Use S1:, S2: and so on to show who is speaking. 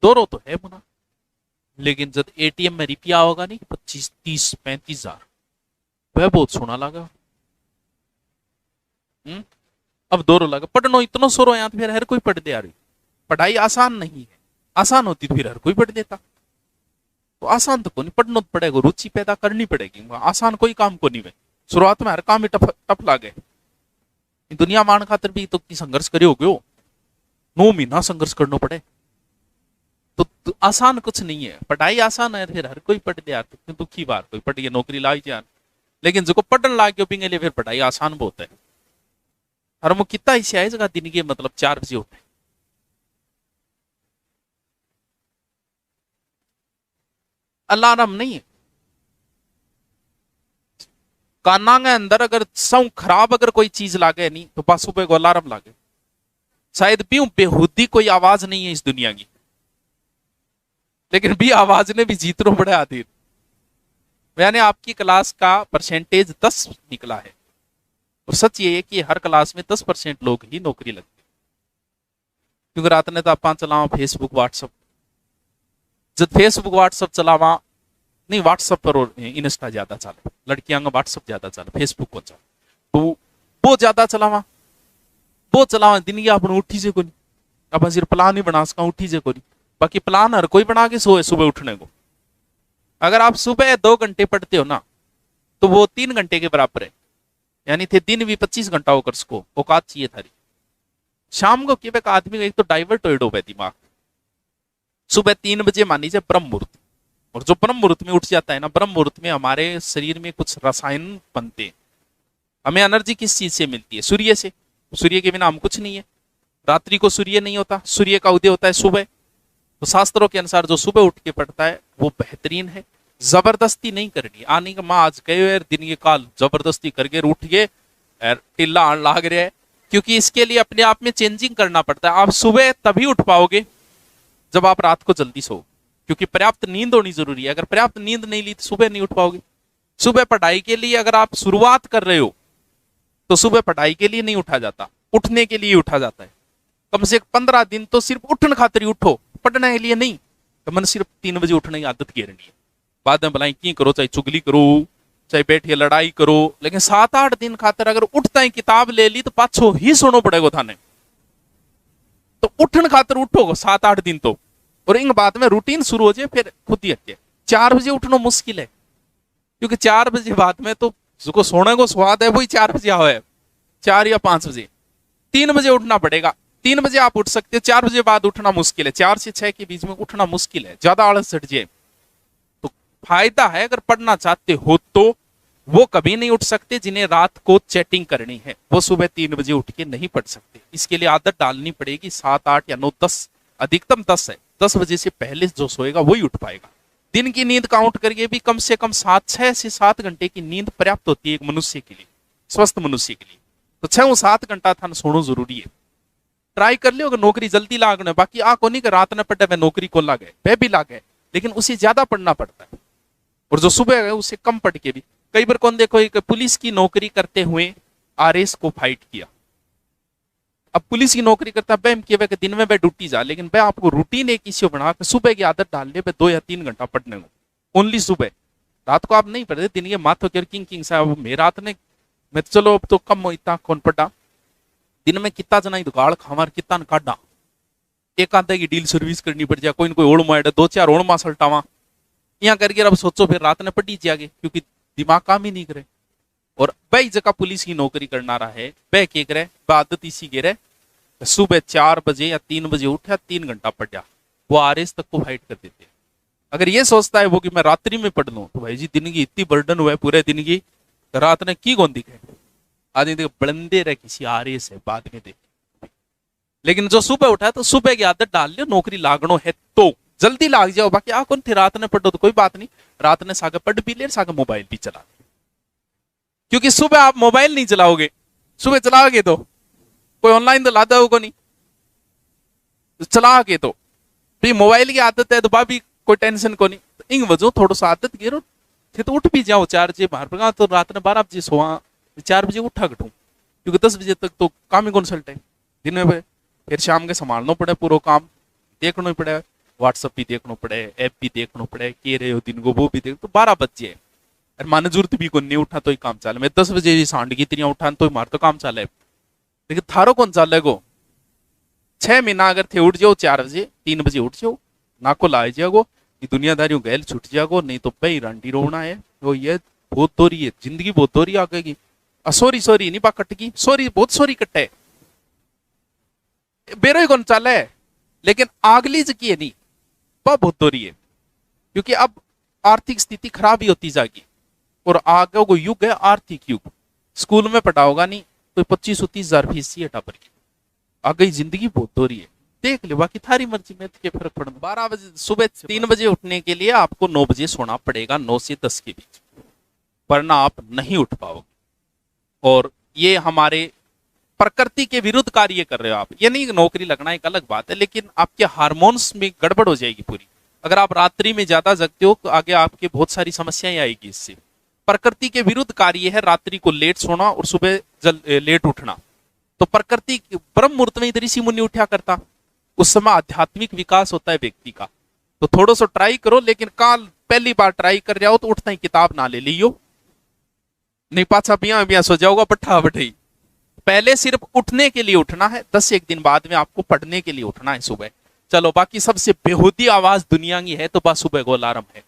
S1: दौरो तो है मुना, लेकिन जब एटीएम में रुपया होगा नहीं 25, 30, 35 हजार, वह बहुत सोना लगा। अब दौरो लगा पढ़नो इतना सोरो यहाँ तो फिर हर कोई पढ़ दे। यार पढ़ाई आसान नहीं है, आसान होती तो फिर हर कोई पढ़ देता। तो आसान तो कोई नहीं, पढ़ना तो पड़ेगा, रुचि पैदा करनी पड़ेगी। आसान कोई काम को नहीं है, शुरुआत में हर काम ही टफ लागे। दुनिया मान खातर भी तो संघर्ष करे हो गयो, 9 महीना संघर्ष करना पड़े। तो आसान कुछ नहीं है, पढ़ाई आसान है फिर हर कोई पढ़ दे। यार तो दुखी बार कोई पढ़ के नौकरी ला जान, लेकिन जो पढ़न लाग गयो पिंगे लिए फिर पढ़ाई आसान बहुत है। और वो कितना ऐसे आए जगह दिन के मतलब 4 बजे उठे, अलार्म नहीं है काना के अंदर। अगर सौ खराब अगर कोई चीज लागे नहीं तो बस सुबह को अलार्म लागे। शायद भी बेहुदी कोई आवाज नहीं है इस दुनिया की, लेकिन भी आवाज ने भी जीतनो बड़े आधीर। मैंने आपकी क्लास का परसेंटेज 10 निकला है, और सच ये है कि हर क्लास में 10% लोग ही नौकरी लगती। क्योंकि रात ने तो आप चलावा फेसबुक व्हाट्सअप, जब फेसबुक व्हाट्सअप चलावा नहीं, व्हाट्सअप पर और इंस्टा ज्यादा चले, लड़कियां का व्हाट्सअप ज्यादा चले, फेसबुक को चले, तो वो ज्यादा चलावा दिन की अपन उठी से कोई अपन सिर्फ प्लान ही बना सका उठी से कोई। बाकी प्लान हर कोई बना के सोए सुबह उठने को। अगर आप सुबह 2 घंटे पढ़ते हो ना तो वो 3 घंटे के बराबर है, यानी थे दिन भी 25 घंटा होकर उसको औकात चाहिए थारी। शाम को क्या आदमी का एक तो डाइवर्ट हो दिमाग। सुबह 3 बजे मानी जाए ब्रह्म मुहूर्त, और जो ब्रह्म मुहूर्त में उठ जाता है ना, ब्रह्म मुहूर्त में हमारे शरीर में कुछ रसायन बनते हैं। हमें एनर्जी किस चीज से मिलती है? सूर्य से। सूर्य के बिना हम कुछ नहीं है। रात्रि को सूर्य नहीं होता, सूर्य का उदय होता है सुबह। तो शास्त्रों के अनुसार जो सुबह उठ के पढ़ता है वो बेहतरीन है। जबरदस्ती नहीं करनी, आने का माँ आज गए दिन के काल जबरदस्ती करके उठ गए टिल्ला आन लाग रहा है, क्योंकि इसके लिए अपने आप में चेंजिंग करना पड़ता है। आप सुबह तभी उठ पाओगे जब आप रात को जल्दी सो, क्योंकि पर्याप्त नींद होनी जरूरी है। अगर पर्याप्त नींद नहीं ली तो सुबह नहीं उठ पाओगे। सुबह पढ़ाई के लिए अगर आप शुरुआत कर रहे हो तो सुबह पढ़ाई के लिए नहीं उठा जाता, उठने के लिए उठा जाता है। कम से 15 दिन तो सिर्फ उठने खातिर ही उठो, पढ़ने के लिए नहीं। तो मन सिर्फ 3 बजे उठने की आदत घेरनी है। बाद में भलाई की करो, चाहे चुगली करो, चाहे बैठिए लड़ाई करो, लेकिन 7-8 दिन खातर अगर उठता है किताब ले ली तो पाछो ही सुनो पड़ेगा थाने। तो उठन खातर उठो 7-8 दिन तो, और इन बाद में रूटीन शुरू हो जाए फिर खुद ही हटे। 4 बजे उठना मुश्किल है, क्योंकि 4 बजे बाद में तो जिसको सोने को स्वाद है वही 4 बजे आओ है, 4 या 5 बजे। 3 बजे उठना पड़ेगा। 3 बजे आप उठ सकते हो, 4 बजे बाद उठना मुश्किल है। 4 से 6 के बीच में उठना मुश्किल है, ज्यादा आलस चढ़ जाए। तो फायदा है अगर पढ़ना चाहते हो तो वो कभी नहीं उठ सकते जिन्हें रात को चैटिंग करनी है, वो सुबह 3 बजे उठ के नहीं पढ़ सकते। इसके लिए आदत डालनी पड़ेगी 7, 8 या 9, 10, अधिकतम 10 है। 10 बजे से पहले जो सोएगा वही उठ पाएगा। दिन की नींद काउंट करके भी कम से कम 6 से 7 घंटे की नींद पर्याप्त होती है एक मनुष्य के लिए, स्वस्थ मनुष्य के लिए। तो 6-7 घंटा था सोना जरूरी है। ट्राई कर लियो, अगर नौकरी जल्दी लागने, बाकी आ को नहीं कि रात न पढ़े वह नौकरी को लागे, वह भी लागे, लेकिन उसे ज्यादा पढ़ना पड़ता है। और जो सुबह है उसे कम पढ़ के भी, कई बार कौन देखो एक पुलिस की नौकरी करते हुए आरएस को फाइट किया। अब पुलिस की नौकरी करता है कि दिन में वह ड्यूटी जा, लेकिन वह आपको रूटीन एक इश्यू बना के सुबह की आदत डाल ले 2 या 3 घंटा पढ़ने को, ओनली सुबह। रात को आप नहीं पढ़ते, दिन के माथो के किंग साहब मैं रात ने मैं तो चलो अब तो कम हो इतना कौन पढ़ा, दिन में कितना जना दुगाड़ खावर कितना काटा, एक आधे की डील सर्विस करनी पड़ जाए, कोई न कोई ओढ़ मार 2-4 ओढ़ मा सल्टावा यहाँ करके। अब सोचो फिर रात ने पढ़ी जागे, क्योंकि दिमाग काम ही नहीं करे। और वही जगह पुलिस की नौकरी करना रहा है, वह के करे आदत इसी के रहे, सुबह 4 बजे या 3 बजे उठा 3 घंटा पढ़ा, वो आरएस तक को फाइट कर देते हैं। अगर ये सोचता है वो कि मैं रात्रि में पढ़ लूं, तो भाई जी दिन की इतनी बर्डन हुआ है पूरे दिन की, रात ने की कौन दिखे आदमी देख बलंदे रहे किसी आरएस है बाद में देख। लेकिन जो सुबह उठा है तो सुबह की आदत डाल लियो, नौकरी लागनो है तो जल्दी लाग जाओ। बाकी आ कौन थे रात ने पढ़ो तो कोई बात नहीं, रात ने सागे पढ़ भी ले, सागे मोबाइल भी चला, क्योंकि सुबह आप मोबाइल नहीं चलाओगे, सुबह चलाओगे तो कोई ऑनलाइन तो लादा होगा नहीं, चला के तो मोबाइल की आदत है तो भाभी कोई टेंशन को नहीं। तो इन वजह थोड़ा सा आदत गिरो थे तो उठ भी जाओ 4 बजे बाहर पर, तो रात ने 12 बजे सोआ, 4 बजे उठा घटू, क्योंकि 10 बजे तक तो काम ही कौन सल्टे दिन में। फिर शाम के संभालना पड़े, पूरा काम देखना ही पड़ेगा। व्हाट्सअप भी देखना पड़े, ऐप भी देखना पड़े, के रहे हो दिन को वो भी देख, तो 12 बज जाए। और माने जरूरत भी को नहीं उठा तो ही काम चाले, मैं 10 बजे भी सांड की तिरियां उठान तो मार तो काम चाले। लेकिन थारो कौन चाले गो? 6 महीना अगर थे उठ जाओ 4 बजे 3 बजे उठ जाओ, नाको लाए जाओ, ये दुनियादारियों गैल छूट जाओ, नहीं तो भाई रंडी रोना है। वो ये बहुत दोरी है जिंदगी, बहुत दोरी आ गई। सॉरी सॉरी नहीं पा कटगी, सॉरी बहुत सॉरी कट्टे बेरो ही कौन चाले है। लेकिन आगली जकी है नहीं, वह बहुत दोरी है, क्योंकि अब आर्थिक स्थिति खराब ही होती जाएगी। और आगे को युग है आर्थिक युग। स्कूल में पढ़ाओगा नहीं तो 25-30 हजार फीस ही टापर की। आगे जिंदगी बहुत दोरी है, देख ले, बाकी थारी मर्जी में के फर्क पड़ना। 12 बजे सुबह 3 बजे उठने के लिए आपको 9 बजे सोना पड़ेगा, 9 से 10 के बीच, वरना आप नहीं उठ पाओगे। और ये हमारे प्रकृति के विरुद्ध कार्य कर रहे हो आप। ये नहीं नौकरी लगना एक अलग बात है, लेकिन आपके हार्मोन्स में गड़बड़ हो जाएगी पूरी। अगर आप रात्रि में ज्यादा जगते हो तो आगे आपके बहुत सारी समस्याएं आएगी इससे। प्रकृति के विरुद्ध कार्य है रात्रि को लेट सोना और सुबह लेट उठना। तो प्रकृति ब्रह्म मुहूर्त में इधर ऋषि मुनि उठा करता, उस समय आध्यात्मिक विकास होता है व्यक्ति का। तो थोड़ा सा ट्राई करो, लेकिन काल पहली बार ट्राई कर रहे हो तो उठता ही किताब ना ले लियो, नहीं पाछा बिया बिया सो जाओगा पट्ठा बठाई। पहले सिर्फ उठने के लिए उठना है, 10 दिन बाद में आपको पढ़ने के लिए उठना है सुबह। चलो बाकी सबसे बेहूदी आवाज दुनिया की है तो बस सुबह को अलार्म है।